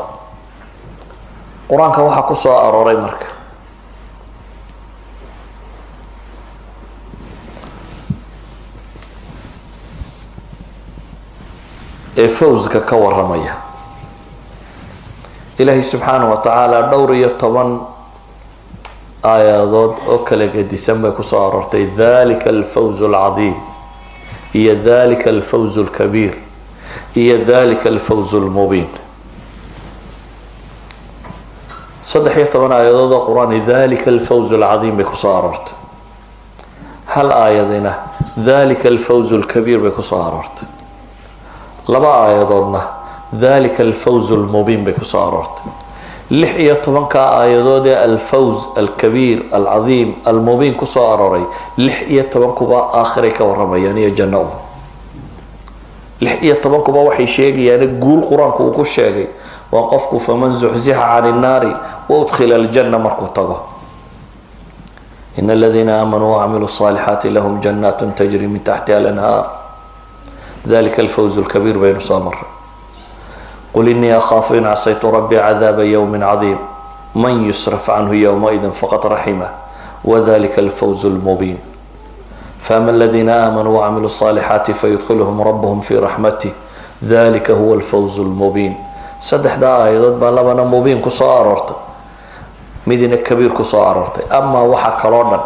qur-aanka waxaa ku soo arooray marka ee fawzka ka warramaya ilaahay subxaanahu wa tacaala dhowr iyo 10 aayadood oo kala gedisan bay ku soo aroortay dhalika alfawz alcadiim iyo dhalika alfawz alkabiir iyo dhalika alfawz almubiin 13 aayadood oo quraan dhalika alfawz alcadiim bay ku soo aroortay hal aayadina dhalika alfawz alkabiir bay ku soo aroortay laba aayadoodna dhalika alfawz almubiin bay ku soo aroortay 16 aayadood ee alfawz alkabiir alcadiim almubiin ku soo arooray 16 kuba aakhiray ka waramayaan iyo janno 16 kuba waxay sheegayaan guul quraanku uu ku sheegay waa qofku faman zuhziha 'anil naari wa udkhila aljanna markuu tago إن الذين آمنوا وعملوا الصالحات لهم جنات تجري من تحتها الأنهار ذلك الفوز الكبير بين صامر قل إني أخاف إن عصيت ربي عذاب يوم عظيم من يصرف عنه يومئذ فقد رحمه وذلك الفوز المبين فأما الذين آمنوا وعملوا الصالحات فيدخلهم ربهم في رحمته ذلك هو الفوز المبين صدح دا آيات بالبنا مبين كساررت مدينة كبير كساررت أما وحا كرونا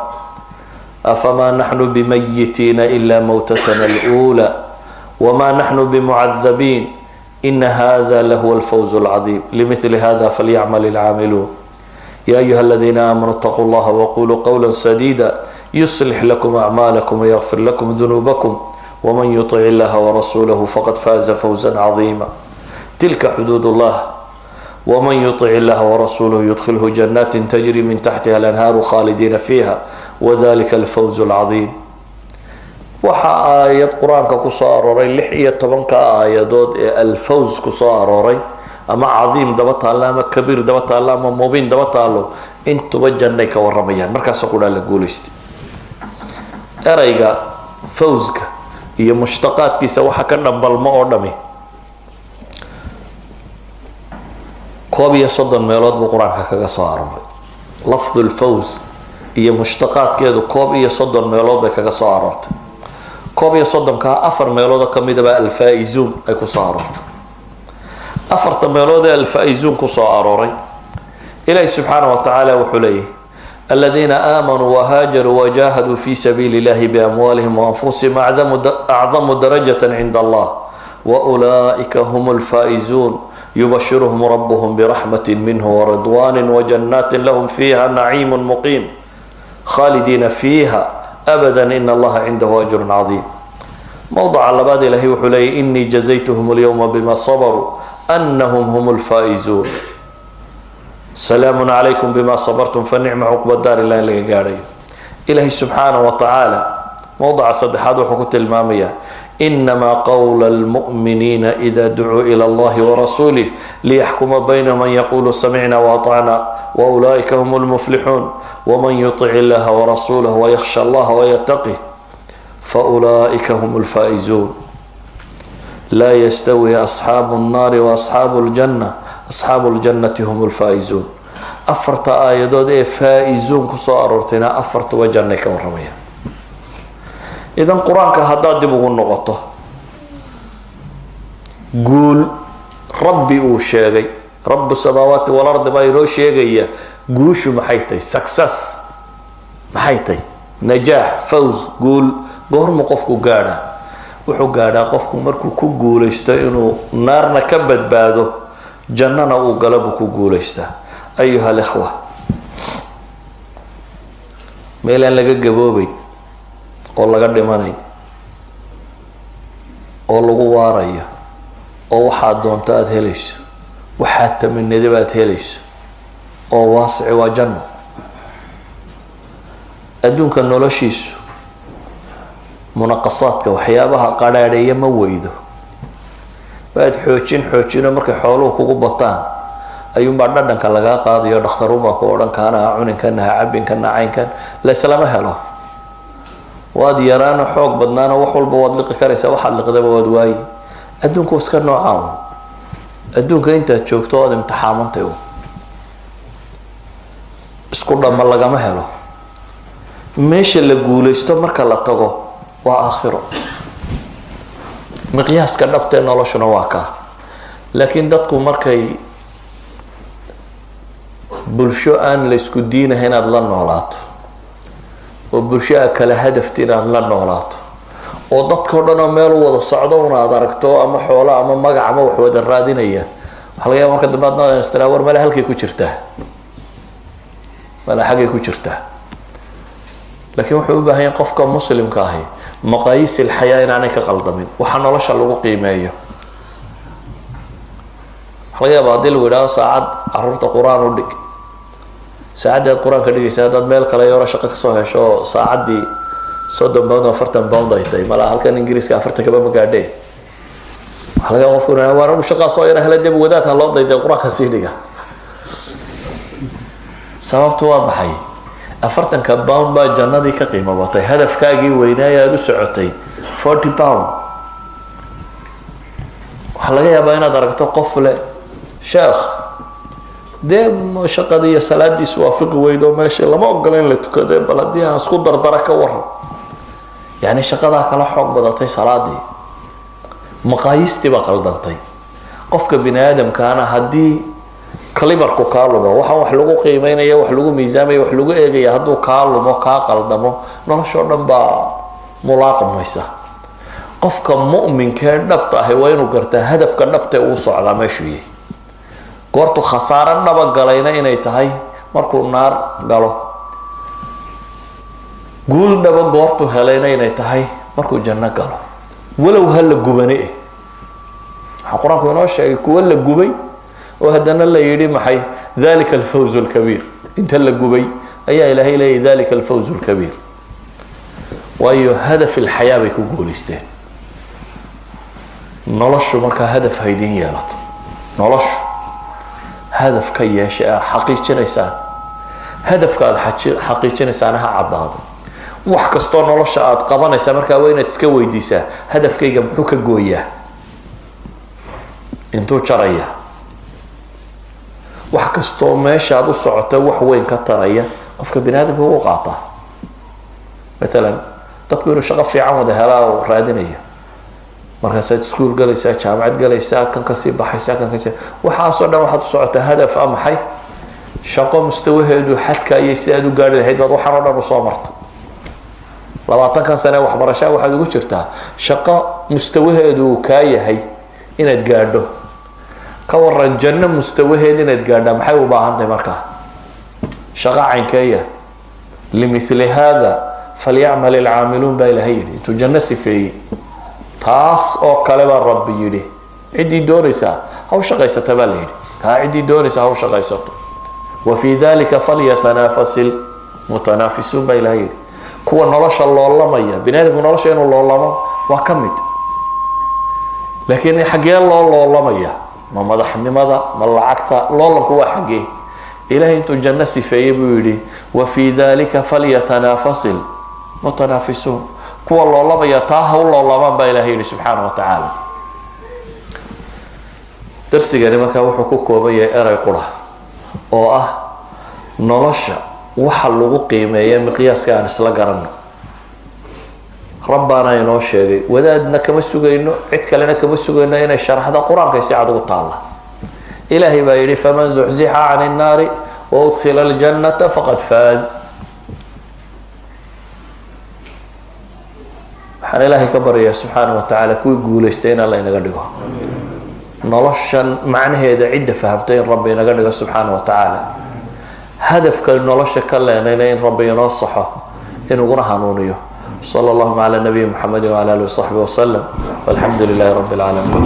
أفما نحن بميتين إلا موتتنا الأولى وما نحن بمعذبين إن هذا لهو الفوز العظيم لمثل هذا فليعمل العاملون يا أيها الذين آمنوا اتقوا الله وقولوا قولا سديدا يصلح لكم أعمالكم ويغفر لكم ذنوبكم ومن يطع الله ورسوله فقد فاز فوزا عظيما تلك حدود الله ومن يطع الله ورسوله يدخله جنات تجري من تحتها الأنهار خالدين فيها وذلك الفوز العظيم waxaa aayad quraanka ku soo arooray 16 aayadood ee alfawz ku soo arooray ama cadiim daba taala ama kabiir daba taala ama mubiin daba taalo intuba jannay ka waramayaan markaas ku dhaal guuleystay erayga fawzka iyo mushtaqaadkiisa waxa ka dhambalmo oo dhami koob iyo 30 meelood buu quraanka kaga soo arooray lafdul fawz iyo mushtaqaadkeedu koob iyo 30 meelood bay kaga soo aroortay koob iyo 30 ka afar meelood ka mid ah alfaa'izuun ay ku soo aroortay afarta meelood ee alfaa'izuun ku soo arooray ilaahay subhanahu wa ta'ala wuxuu leeyahay alladheena aamanu wa haajaru wa jaahadu fi sabilillahi bi amwalihim wa anfusihim a'zamu darajatan 'inda Allah wa ulaa'ika humul faa'izuun yubashshiruhum rabbuhum bi rahmatin minhu wa ridwanin wa jannatin lahum fiha na'iimun muqim khalidina fiha أبدا إن الله عنده أجر عظيم موضع اللباد إلهي وحلي إني جزيتهم اليوم بما صبروا أنهم هم الفائزون سلام عليكم بما صبرتم فنعم عقب الدار الله اللي قاري إلهي سبحانه وتعالى موضع صدحات وحكوت المامية إنما قول المؤمنين إذا دعوا إلى الله ورسوله ليحكم بينهم من يقول سمعنا وأطعنا وأولئك هم المفلحون ومن يطع الله ورسوله ويخشى الله ويتقه فأولئك هم الفائزون لا يستوي أصحاب النار وأصحاب الجنة أصحاب الجنة هم الفائزون أفرت آيادود فائزون كسو أرورتنا أفرت وجنة كورمية إذا القرآن كهداد بغن نغطه قول ربي أوشيغي رب السماوات والأرض ما ينو شيغي قوشو محيطي سكسس محيطي نجاح فوز قول قهر مقفكو قادا وحو قادا قفكو مركو كو قوليستا إنو نارنا كبد بادو جننا وقلبو كو قوليستا أيها الإخوة ميلان لغا قبوبي oo laga dhimanay oo lagu waarayo oo waxa doonto aad helayso waxa tamanada baad helayso oo waasic waa janno adduunka noloshiisu munaqasaadka waxyaabaha qadhaadheeya ma weydo baad xoojino markay xooluhu kugu bataan ayuunbaa dhadhanka laga qaadayo dhakhtaruunbaa ku odhan kaana cuninkan ha cabinkan caynkan la islama helo waad yaraana xoog badnaana wax walba waad liqi karaysaa waxaad liqdaba waad waayi adduunku iska noocaan adduunka intaad joogto ood imtixaamantay isku dhamma lagama helo meesha la guulaysto marka la tago waa aakhiro miqyaaska dhabtee noloshuna waa kaa laakiin dadku markay bulsho aan la isku diinahay inaad la noolaato oo bulshada kala hadaftiin aad la noolaato oo dadka dhan oo meel wada socdo una aad aragto ama xoolo ama magac ama wax wada raadinaya waxa laga yaabaa marka dambe aad istiraawar mala halkay ku jirtaa mala xagay ku jirtaa laakiin wuxuu u baahan yahay qofka muslimka ahi maqaayis ilxayaa inaanay ka qaldamin waxa nolosha lagu qiimeeyo waxa laga yaabaa haddii lagu yidhaahdo saacad carruurta qur-aan u dhig ساعدي القرآن كذي ساعدت ميل كلا يورا شقة كسوه شو ساعدي صدق باوند وفرتن باوند أيتي ملا هالكن إنجليز كافرت كبا مقعدي هلا يوفون أنا وارم شقة صايرة هلا دي بودات هلا ضيد القرآن كسيديها سبب تواب حي أفرتن كباوند با جنة دي كقيمة بطي هدف كاجي وينايا دو سعتي 40 باوند هلا يا باينا درجته قفلة شيخ دم شقدي صلاه دي سوافق ويدو ماشي لما اوغلين لتكده بلدي اسكو دردره كور يعني شقدا كلا خوق بدتي صلادي مقايستي بقلدنتي قفك بني ادم كان هدي كليبر كو كالوبا wax lagu qiimeeynaya wax lagu miisaamay wax lagu eegaya haduu kaalumo ka qaldamo nolosho dhan ba mulaaqmaysa qofka mu'minka dhabta ah waa inuu gartaa hadafka dhabta uu socda meeshii goortu khasaaro dhaba galayna inay tahay markuu naar galo guul dhaba goortu helayna inay tahay markuu janno galo walow hal gubane quraanku inoo sheegay kuwa la gubay oo hadana la yiri maxay dhalika al-fawz al-kabir inta la gubay ayaa ilaahay leeyahay dhalika al-fawz al-kabir waayo hadaf al-hayaa bay ku guuleysteen noloshu marka hadaf haydin yeelato noloshu هدف كي شيء حقيقي نيسان هدف كاد حقيقي نيسان ها عضاض wax kasto nolosha aad qabanaysa marka waa inaad iska weydiisaa hadafkayga muxuu ka gooyaa intuu jaraya wax kasto meesha aad u socoto wax weyn ka taraya qofka binaadamka uu qaata مثلا dadku inuu shaqo fiican wada helaa oo raadinaya markaas aad iskuul galaysaa jaamacad galaysaa kan ka sii baxaysaa kan ka sii waxa soo dhan waxa socota hadaf ama hay shaqo mustawaheedu xadka ay sidaad u gaari lahayd wad waxa dhan soo martay 20 sano wax barasho waxa ugu jirtaa shaqo mustawaheedu ka yahay inaad gaadho ka waran janno mustawaheedu inaad gaadho maxay u baahan tahay marka shaqo caynkeeya limithli hada falyamal al'amilun baylahayn intu janno sifay taas oo kale baa rabbi yiri cidii doonaysa haw shaqaysata baa leeyahay ka cidii doonaysa haw shaqaysato wa fi dhalika falyatanafasil mutanafisun baylahayn kuwa nolosha loolamaya binaadamku nolosha inuu loolamo waa kamid laakiin xagee loolamaya ma madaxnimada ma lacagta loolanku waa xagee ilaahay intuu janno sifeeyay buu yiri wa fi dhalika falyatanafasil mutanafisun kuwa loolamaya taa haw loolamaan baa ilaahay subhanahu wa ta'ala darsigani markaa wuxuu ku kooban yahay eray qura oo ah nolosha waxa lagu qiimeeyo miqyaaska aan isla garanno. rabbaana inoo sheegay, wadaadna kama sugayno, cid kalena kama sugayno inay sharaxda qur-aanka si cad ugu taalla. ilaahay baa yidhi faman zuxzixa cani nnaari wa udkhila aljannata faqad faaz. waxaan ilaahay ka baryayaa subxaana wa tacaala kuwii guulaystay in alla inaga dhigo. noloshan macnaheeda cidda fahamtay in rabbi inaga dhigo subxaana wa tacaala. hadafka nolosha ka leenayna in rabbi inoo saxo inuguna hanuuniyo. صلى الله على نبي محمد وعلى آله وصحبه وسلم والحمد لله رب العالمين.